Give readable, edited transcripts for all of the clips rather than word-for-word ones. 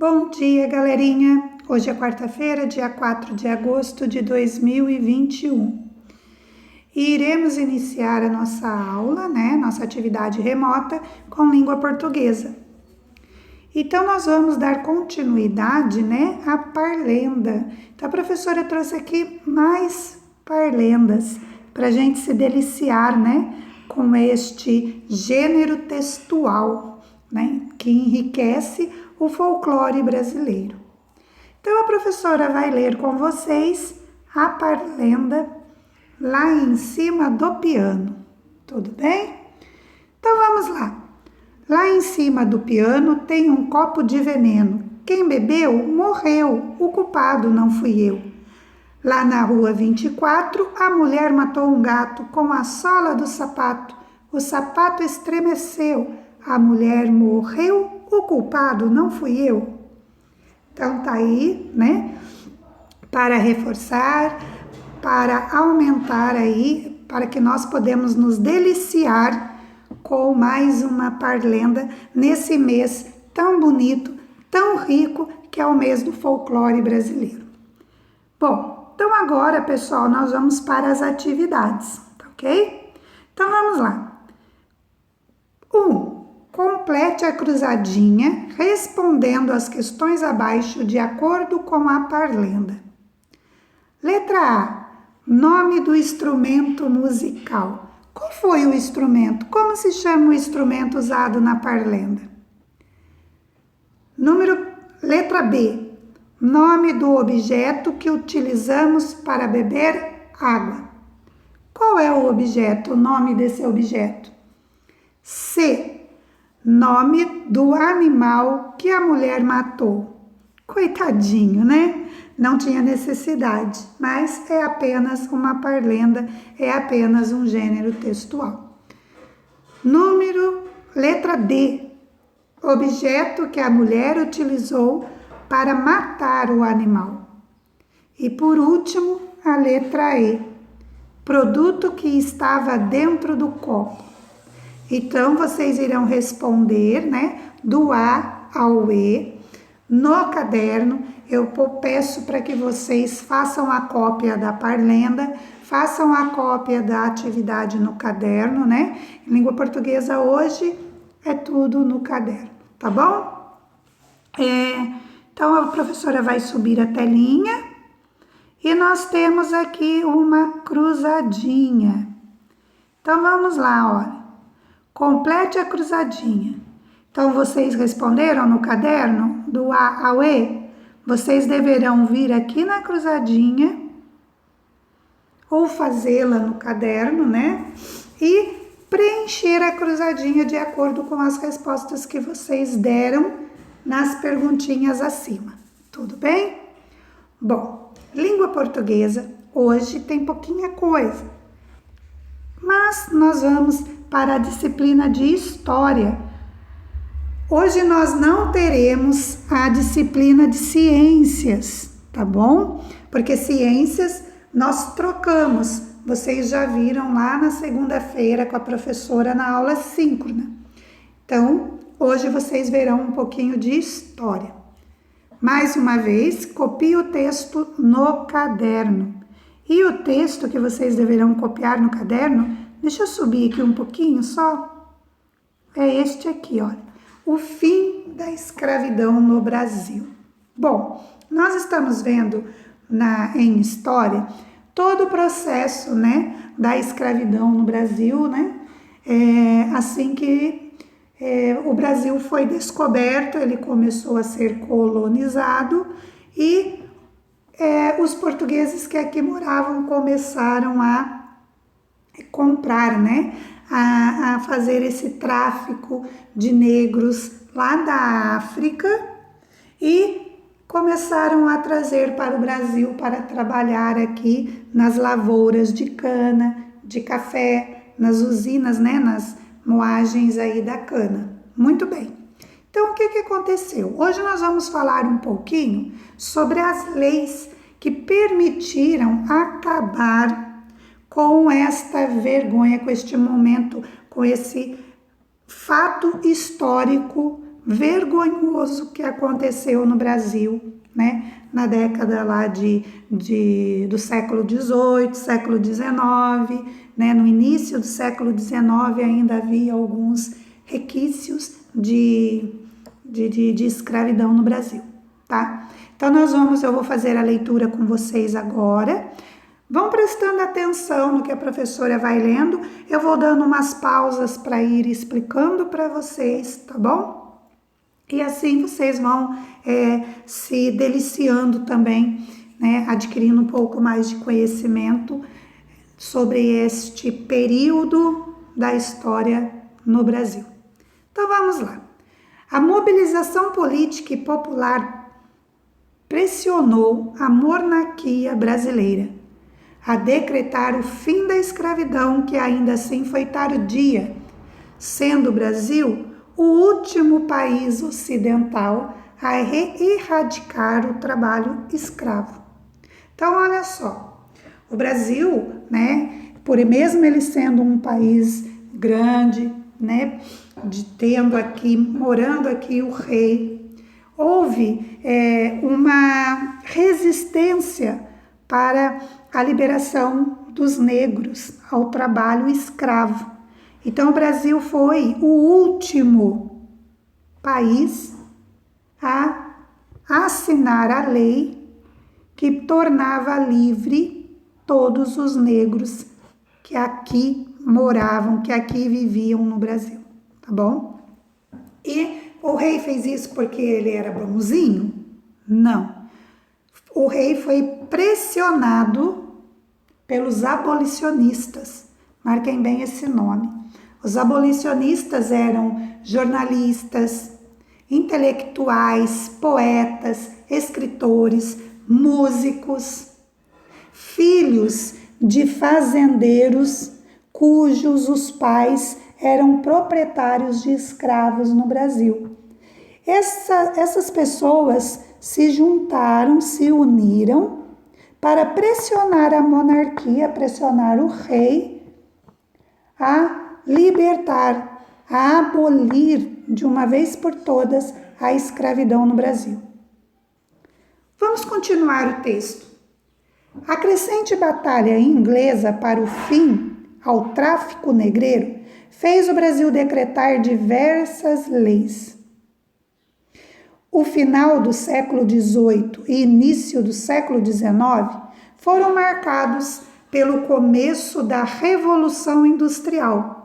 Bom dia, galerinha! Hoje é quarta-feira, dia 4 de agosto de 2021. E iremos iniciar a nossa aula, nossa atividade remota com língua portuguesa. Então, nós vamos dar continuidade, à parlenda. Então, a professora trouxe aqui mais parlendas para a gente se deliciar, com este gênero textual, que enriquece o folclore brasileiro. Então, a professora vai ler com vocês a parlenda Lá em Cima do Piano. Tudo bem? Então, vamos lá. Lá em cima do piano tem um copo de veneno. Quem bebeu, morreu. O culpado não fui eu. Lá na rua 24, a mulher matou um gato com a sola do sapato. O sapato estremeceu. A mulher morreu. O culpado não fui eu. Então, tá aí, para reforçar, para aumentar aí, para que nós podemos nos deliciar com mais uma parlenda nesse mês tão bonito, tão rico, que é o mês do folclore brasileiro. Bom, então agora, pessoal, nós vamos para as atividades, tá ok? Então, vamos lá. 1. Complete a cruzadinha respondendo as questões abaixo de acordo com a parlenda. Letra A. Nome do instrumento musical. Qual foi o instrumento? Como se chama o instrumento usado na parlenda? Letra B. Nome do objeto que utilizamos para beber água. Qual é o objeto, o nome desse objeto? C. Nome do animal que a mulher matou. Coitadinho, Não tinha necessidade, mas é apenas uma parlenda, é apenas um gênero textual. Letra D. Objeto que a mulher utilizou para matar o animal. E por último, a letra E. Produto que estava dentro do copo. Então, vocês irão responder, do A ao E. No caderno, eu peço para que vocês façam a cópia da parlenda, façam a cópia da atividade no caderno, Em língua portuguesa hoje é tudo no caderno, tá bom? Então, a professora vai subir a telinha e nós temos aqui uma cruzadinha. Então, vamos lá, olha. Complete a cruzadinha. Então, vocês responderam no caderno, do A ao E? Vocês deverão vir aqui na cruzadinha ou fazê-la no caderno, E preencher a cruzadinha de acordo com as respostas que vocês deram nas perguntinhas acima. Tudo bem? Bom, língua portuguesa hoje tem pouquinha coisa, mas nós vamos para a disciplina de História. Hoje nós não teremos a disciplina de Ciências, tá bom? Porque Ciências nós trocamos. Vocês já viram lá na segunda-feira com a professora na aula síncrona. Então, hoje vocês verão um pouquinho de História. Mais uma vez, copie o texto no caderno. E o texto que vocês deverão copiar no caderno, deixa eu subir aqui um pouquinho só. É este aqui, olha. O fim da escravidão no Brasil. Bom, nós estamos vendo em História todo o processo, da escravidão no Brasil, assim que o Brasil foi descoberto, ele começou a ser colonizado e os portugueses que aqui moravam começaram a comprar, a fazer esse tráfico de negros lá da África e começaram a trazer para o Brasil para trabalhar aqui nas lavouras de cana, de café, nas usinas, nas moagens aí da cana. Muito bem. Então, o que aconteceu? Hoje nós vamos falar um pouquinho sobre as leis que permitiram acabar com esta vergonha, com este momento, com esse fato histórico, vergonhoso que aconteceu no Brasil, né? Na década lá do século XVIII, século XIX, né? No início do século XIX ainda havia alguns requisitos de escravidão no Brasil, tá? Então eu vou fazer a leitura com vocês agora. Vão prestando atenção no que a professora vai lendo. Eu vou dando umas pausas para ir explicando para vocês, tá bom? E assim vocês vão se deliciando também, né? Adquirindo um pouco mais de conhecimento sobre este período da história no Brasil. Então vamos lá. A mobilização política e popular pressionou a monarquia brasileira a decretar o fim da escravidão, que ainda assim foi tardia, sendo o Brasil o último país ocidental a erradicar o trabalho escravo. Então, olha só, o Brasil, né, por mesmo ele sendo um país grande, né, morando aqui o rei, houve uma resistência para a liberação dos negros ao trabalho escravo. Então, o Brasil foi o último país a assinar a lei que tornava livre todos os negros que aqui moravam, que aqui viviam no Brasil, tá bom? E o rei fez isso porque ele era bonzinho? Não. O rei foi pressionado pelos abolicionistas. Marquem bem esse nome. Os abolicionistas eram jornalistas, intelectuais, poetas, escritores, músicos, filhos de fazendeiros cujos os pais eram proprietários de escravos no Brasil. Essas pessoas se juntaram, se uniram para pressionar a monarquia, pressionar o rei a libertar, a abolir de uma vez por todas a escravidão no Brasil. Vamos continuar o texto. A crescente batalha inglesa para o fim ao tráfico negreiro fez o Brasil decretar diversas leis. O final do século XVIII e início do século XIX foram marcados pelo começo da Revolução Industrial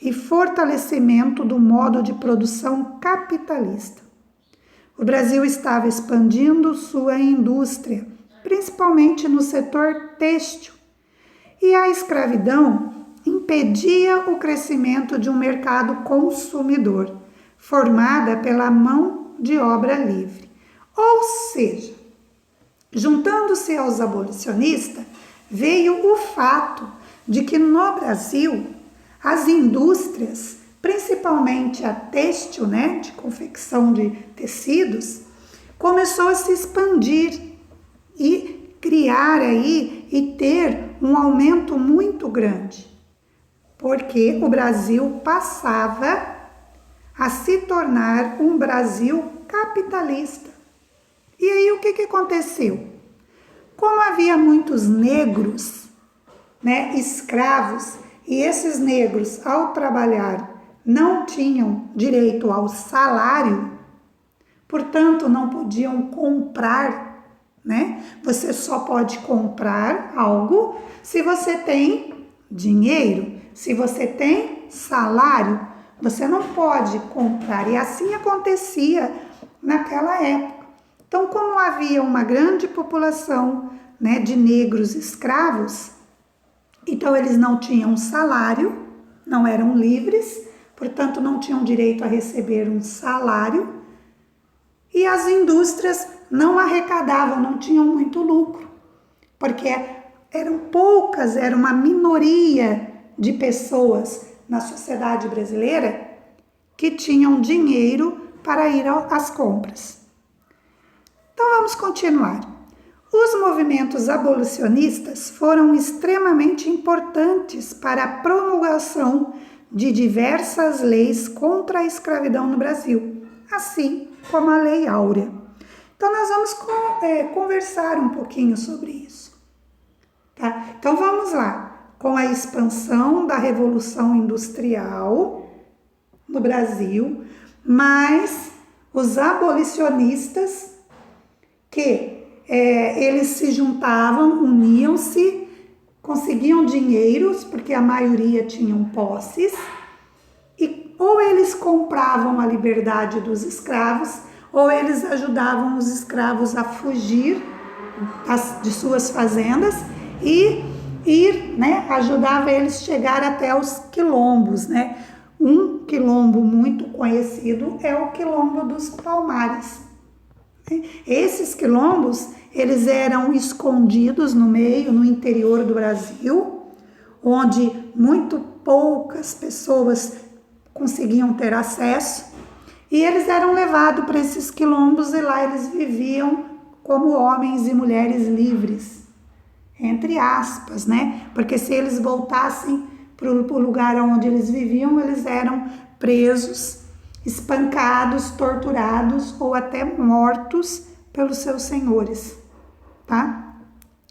e fortalecimento do modo de produção capitalista. O Brasil estava expandindo sua indústria, principalmente no setor têxtil, e a escravidão impedia o crescimento de um mercado consumidor, formada pela mão de obra livre. Ou seja, juntando-se aos abolicionistas, veio o fato de que no Brasil as indústrias, principalmente a têxtil, né, de confecção de tecidos, começou a se expandir e criar aí e ter um aumento muito grande, porque o Brasil passava a se tornar um Brasil capitalista. E aí o que aconteceu? Como havia muitos negros, né, escravos, e esses negros, ao trabalhar, não tinham direito ao salário, portanto, não podiam comprar, né? Você só pode comprar algo se você tem dinheiro, se você tem salário, você não pode comprar. E assim acontecia naquela época. Então, como havia uma grande população, né, de negros escravos, então eles não tinham salário, não eram livres, portanto não tinham direito a receber um salário, e as indústrias não arrecadavam, não tinham muito lucro, porque eram poucas, era uma minoria de pessoas na sociedade brasileira que tinham dinheiro para ir às compras. Então vamos continuar. Os movimentos abolicionistas foram extremamente importantes para a promulgação de diversas leis contra a escravidão no Brasil. assim como a Lei Áurea. Então, nós vamos conversar um pouquinho sobre isso. Tá? Então, vamos lá. Com a expansão da Revolução Industrial no Brasil, mas os abolicionistas que eles se juntavam, uniam-se, conseguiam dinheiros, porque a maioria tinham posses, e ou eles compravam a liberdade dos escravos, ou eles ajudavam os escravos a fugir de suas fazendas e ir, né, ajudava eles a chegar até os quilombos, né? Um quilombo muito conhecido é o Quilombo dos Palmares. Esses quilombos, eles eram escondidos no meio, no interior do Brasil, onde muito poucas pessoas conseguiam ter acesso, e eles eram levados para esses quilombos e lá eles viviam como homens e mulheres livres, entre aspas, né? Porque se eles voltassem para o lugar onde eles viviam, eles eram presos, espancados, torturados ou até mortos pelos seus senhores, tá?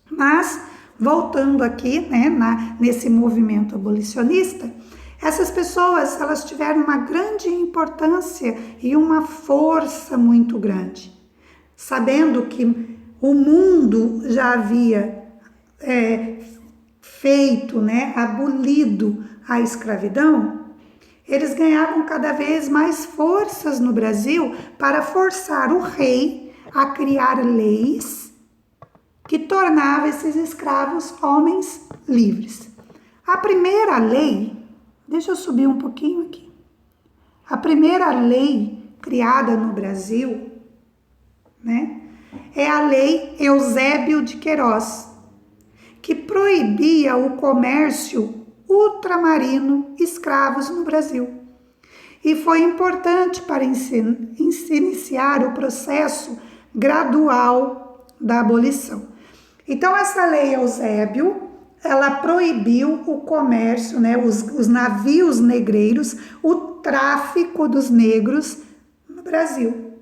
Mas, voltando aqui, né, nesse movimento abolicionista, essas pessoas, elas tiveram uma grande importância e uma força muito grande. Sabendo que o mundo já havia feito, né, abolido a escravidão, eles ganhavam cada vez mais forças no Brasil para forçar o rei a criar leis que tornavam esses escravos homens livres. A primeira lei, deixa eu subir um pouquinho aqui. A primeira lei criada no Brasil, né, é a Lei Eusébio de Queiroz, que proibia o comércio ultramarino escravos no Brasil. E foi importante para iniciar o processo gradual da abolição. Então, essa Lei Eusébio, ela proibiu o comércio, né, os navios negreiros, o tráfico dos negros no Brasil.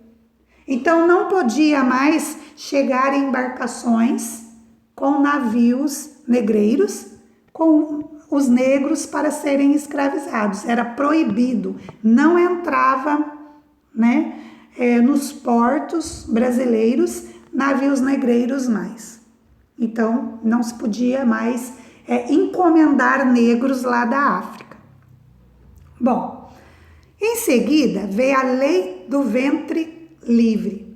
Então, não podia mais chegar embarcações com navios negreiros, com os negros para serem escravizados. Era proibido, não entrava, né, nos portos brasileiros navios negreiros mais. Então, não se podia mais encomendar negros lá da África. Bom, em seguida veio a Lei do Ventre Livre,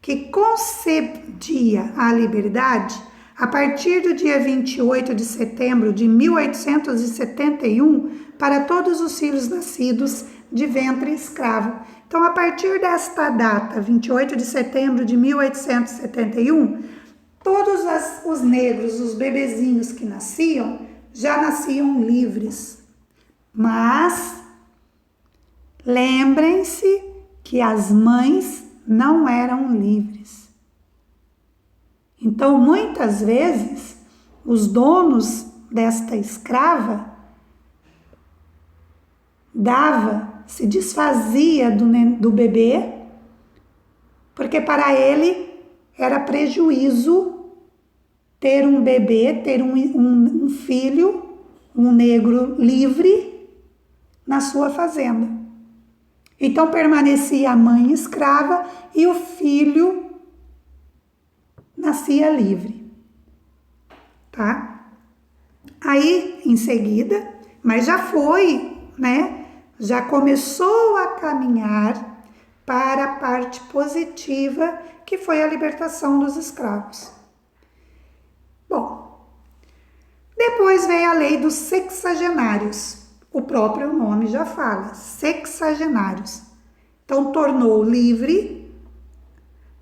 que concedia a liberdade a partir do dia 28 de setembro de 1871 para todos os filhos nascidos de ventre escravo. Então, a partir desta data, 28 de setembro de 1871, todos os negros, os bebezinhos que nasciam, já nasciam livres. Mas lembrem-se que as mães não eram livres. Então, muitas vezes, os donos desta escrava se desfazia do bebê, porque para ele era prejuízo ter um bebê, ter um filho, um negro livre na sua fazenda. Então permanecia a mãe escrava e o filho nascia livre, tá? Aí, em seguida, mas já foi, né? Já começou a caminhar para a parte positiva, que foi a libertação dos escravos. Bom, depois veio a lei dos sexagenários. O próprio nome já fala, sexagenários. Então, tornou livre,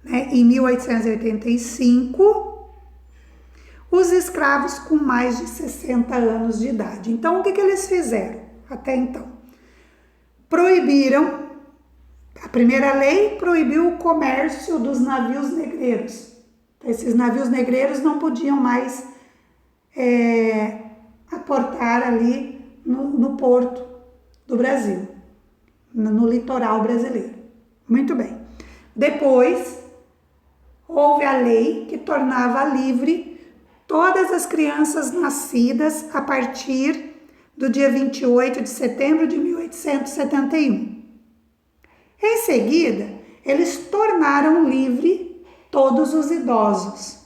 né, em 1885, os escravos com mais de 60 anos de idade. Então, o que eles fizeram até então? Proibiram, a primeira lei proibiu o comércio dos navios negreiros. Esses navios negreiros não podiam mais aportar ali no porto do Brasil, no litoral brasileiro. Muito bem. Depois, houve a lei que tornava livre todas as crianças nascidas a partir do dia 28 de setembro de 1871. Em seguida, eles tornaram livre todos os idosos,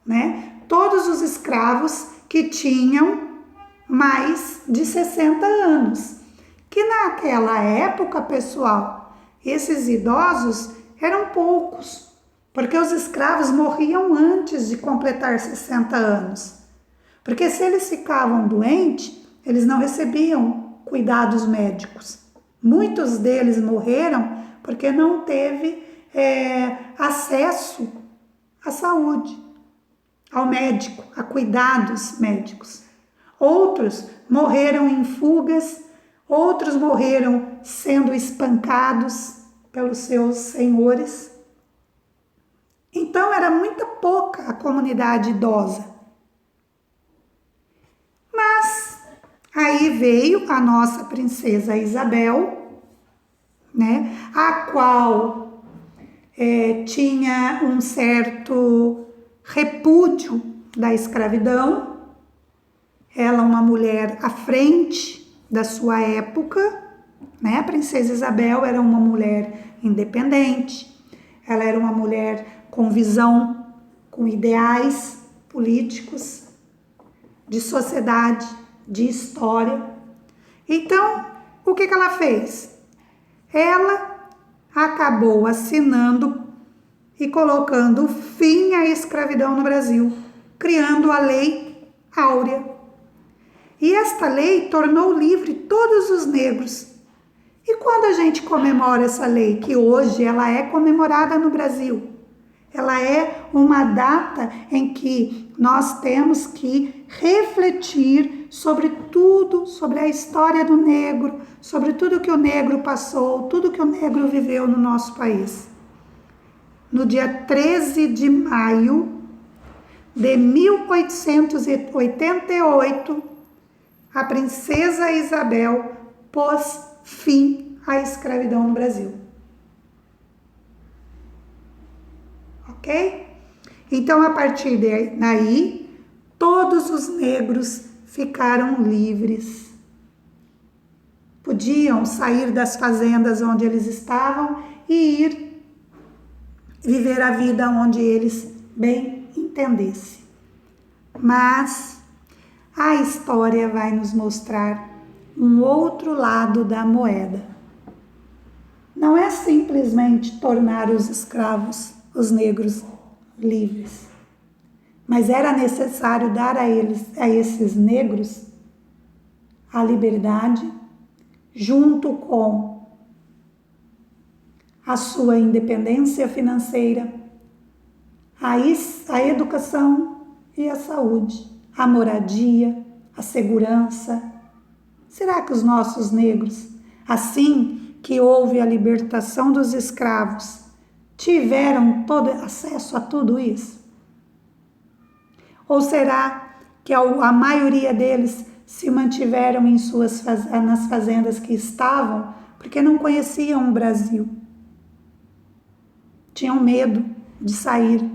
né? Todos os escravos que tinham mais de 60 anos. Que naquela época, pessoal, esses idosos eram poucos, porque os escravos morriam antes de completar 60 anos. Porque se eles ficavam doentes, eles não recebiam cuidados médicos. Muitos deles morreram porque não teve acesso à saúde, ao médico, a cuidados médicos. Outros morreram em fugas, outros morreram sendo espancados pelos seus senhores. Então era muito pouca a comunidade idosa. Mas aí veio a nossa princesa Isabel, né, a qual tinha um certo repúdio da escravidão. Ela, uma mulher à frente da sua época, né? A princesa Isabel era uma mulher independente, ela era uma mulher com visão, com ideais políticos, de sociedade, de história. Então, o que ela fez? Ela acabou assinando e colocando fim à escravidão no Brasil, criando a Lei Áurea. E esta lei tornou livre todos os negros. E quando a gente comemora essa lei, que hoje ela é comemorada no Brasil, ela é uma data em que nós temos que refletir sobre tudo, sobre a história do negro, sobre tudo que o negro passou, tudo que o negro viveu no nosso país. No dia 13 de maio de 1888, a princesa Isabel pôs fim à escravidão no Brasil. Ok? Então, a partir daí, todos os negros ficaram livres. Podiam sair das fazendas onde eles estavam e ir viver a vida onde eles bem entendessem. Mas a história vai nos mostrar um outro lado da moeda. Não é simplesmente tornar os escravos, os negros, livres, mas era necessário dar a esses negros, a liberdade, junto com a sua independência financeira, a educação e a saúde, a moradia, a segurança. Será que os nossos negros, assim que houve a libertação dos escravos, tiveram todo acesso a tudo isso? Ou será que a maioria deles se mantiveram nas fazendas que estavam porque não conheciam o Brasil? Tinham medo de sair.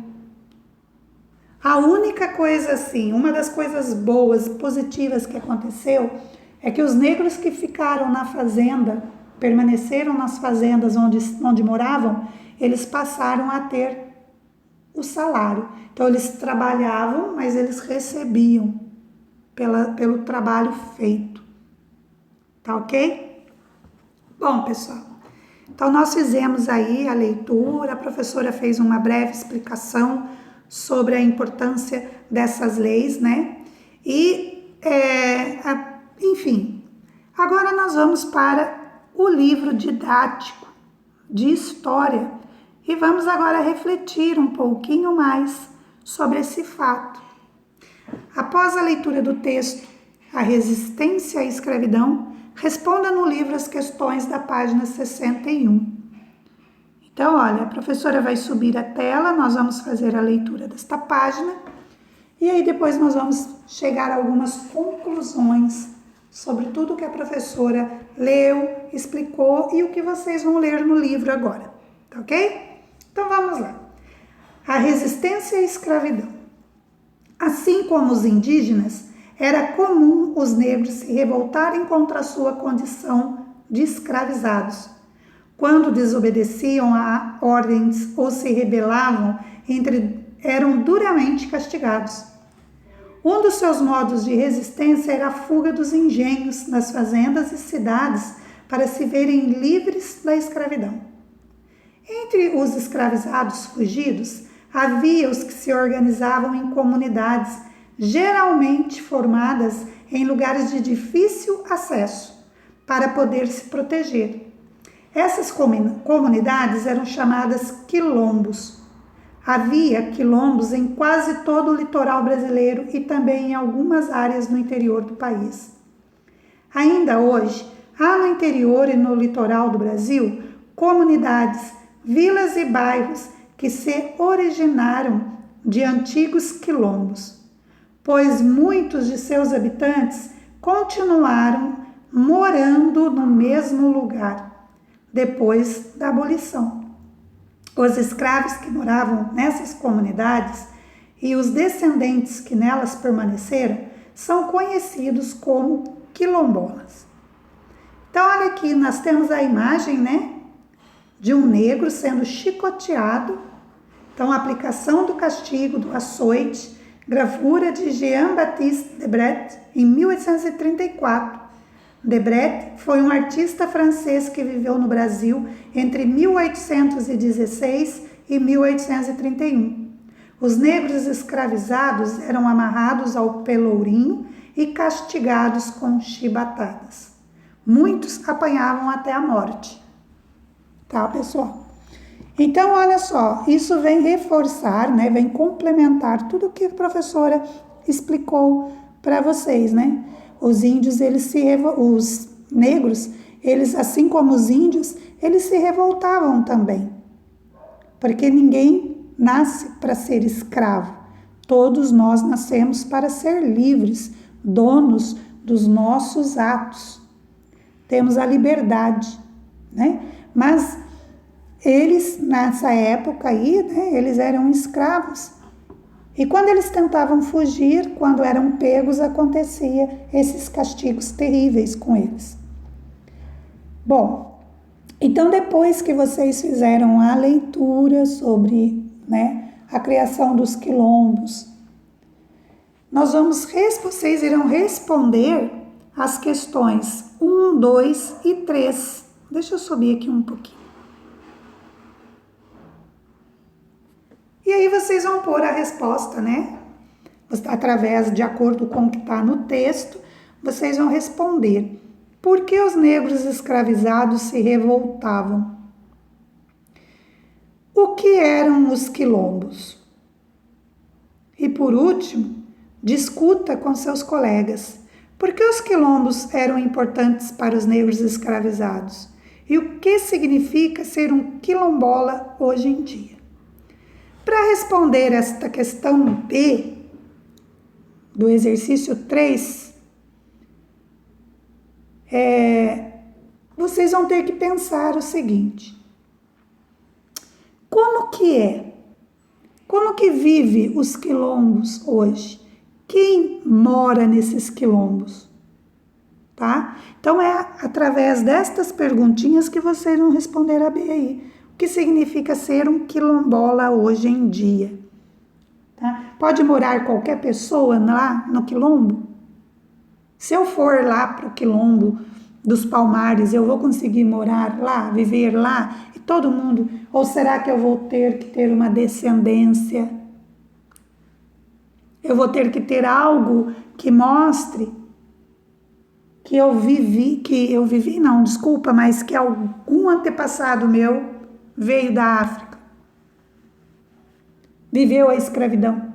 A única coisa assim, uma das coisas boas, positivas que aconteceu é que os negros que ficaram na fazenda, permaneceram nas fazendas onde moravam, eles passaram a ter o salário. Então eles trabalhavam, mas eles recebiam pelo trabalho feito. Tá ok? Bom, pessoal, então nós fizemos aí a leitura, a professora fez uma breve explicação sobre a importância dessas leis, né? E, enfim, agora nós vamos para o livro didático de história e vamos agora refletir um pouquinho mais sobre esse fato. Após a leitura do texto, A Resistência à Escravidão, responda no livro as questões da página 61. Então, olha, a professora vai subir a tela, nós vamos fazer a leitura desta página e aí depois nós vamos chegar a algumas conclusões sobre tudo que a professora leu, explicou e o que vocês vão ler no livro agora, tá ok? Então vamos lá. A resistência à escravidão. Assim como os indígenas, era comum os negros se revoltarem contra a sua condição de escravizados. Quando desobedeciam a ordens ou se rebelavam, eram duramente castigados. Um dos seus modos de resistência era a fuga dos engenhos nas fazendas e cidades para se verem livres da escravidão. Entre os escravizados fugidos, havia os que se organizavam em comunidades, geralmente formadas em lugares de difícil acesso, para poder se proteger. Essas comunidades eram chamadas quilombos. Havia quilombos em quase todo o litoral brasileiro e também em algumas áreas no interior do país. Ainda hoje, há no interior e no litoral do Brasil comunidades, vilas e bairros que se originaram de antigos quilombos, pois muitos de seus habitantes continuaram morando no mesmo lugar depois da abolição. Os escravos que moravam nessas comunidades e os descendentes que nelas permaneceram são conhecidos como quilombolas. Então, olha aqui, nós temos a imagem, né, de um negro sendo chicoteado. Então, a aplicação do castigo do açoite, gravura de Jean-Baptiste Debret, em 1834. Debret foi um artista francês que viveu no Brasil entre 1816 e 1831. Os negros escravizados eram amarrados ao pelourinho e castigados com chibatadas. Muitos apanhavam até a morte. Tá, pessoal? Então, olha só, isso vem reforçar, né, vem complementar tudo o que a professora explicou para vocês, né? Os índios, os negros, eles, assim como os índios, eles se revoltavam também. Porque ninguém nasce para ser escravo. Todos nós nascemos para ser livres, donos dos nossos atos. Temos a liberdade, né? Mas eles, nessa época aí, né, eles eram escravos. E quando eles tentavam fugir, quando eram pegos, acontecia esses castigos terríveis com eles. Bom, então depois que vocês fizeram a leitura sobre, né, a criação dos quilombos, vocês irão responder as questões 1, 2 e 3. Deixa eu subir aqui um pouquinho. E aí vocês vão pôr a resposta, né? Através, de acordo com o que está no texto, vocês vão responder. Por que os negros escravizados se revoltavam? O que eram os quilombos? E por último, discuta com seus colegas. Por que os quilombos eram importantes para os negros escravizados? E o que significa ser um quilombola hoje em dia? Para responder esta questão B, do exercício 3, vocês vão ter que pensar o seguinte: como que vive os quilombos hoje? Quem mora nesses quilombos? Tá? Então, é através destas perguntinhas que vocês vão responder a B aí. O que significa ser um quilombola hoje em dia? Tá? Pode morar qualquer pessoa lá no quilombo? Se eu for lá para o quilombo dos Palmares, eu vou conseguir morar lá, viver lá e todo mundo? Ou será que eu vou ter que ter uma descendência? Eu vou ter que ter algo que mostre que mas que algum antepassado meu veio da África, viveu a escravidão.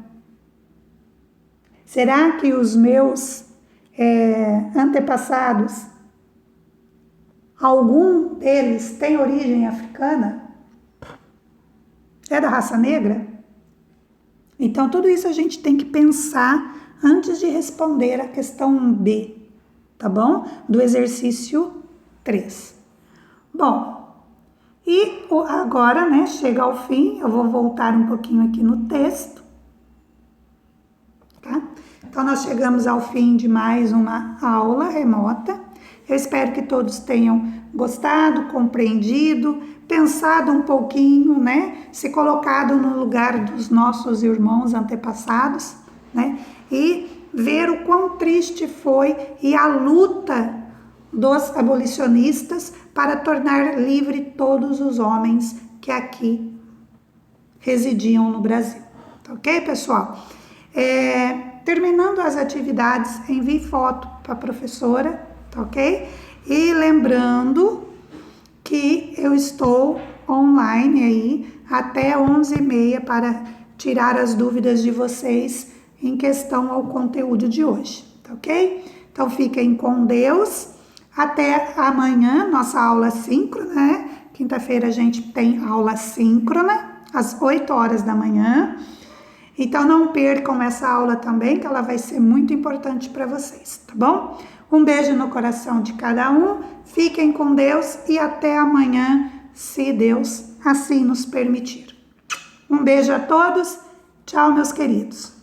Será que os meus antepassados, algum deles tem origem africana? É da raça negra? Então, tudo isso a gente tem que pensar antes de responder a questão B, tá bom? Do exercício 3. Bom, e agora, né, chega ao fim, eu vou voltar um pouquinho aqui no texto, tá? Então, nós chegamos ao fim de mais uma aula remota. Eu espero que todos tenham gostado, compreendido, pensado um pouquinho, né? Se colocado no lugar dos nossos irmãos antepassados, né? E ver o quão triste foi e a luta dos abolicionistas para tornar livre todos os homens que aqui residiam no Brasil. Tá ok, pessoal? Terminando as atividades, envie foto para a professora, tá ok? E lembrando que eu estou online aí até 11h30 para tirar as dúvidas de vocês em questão ao conteúdo de hoje, tá ok? Então fiquem com Deus, até amanhã, nossa aula síncrona, né? Quinta-feira a gente tem aula síncrona, às 8 horas da manhã. Então não percam essa aula também, que ela vai ser muito importante para vocês, tá bom? Um beijo no coração de cada um, fiquem com Deus e até amanhã, se Deus assim nos permitir. Um beijo a todos, tchau, meus queridos.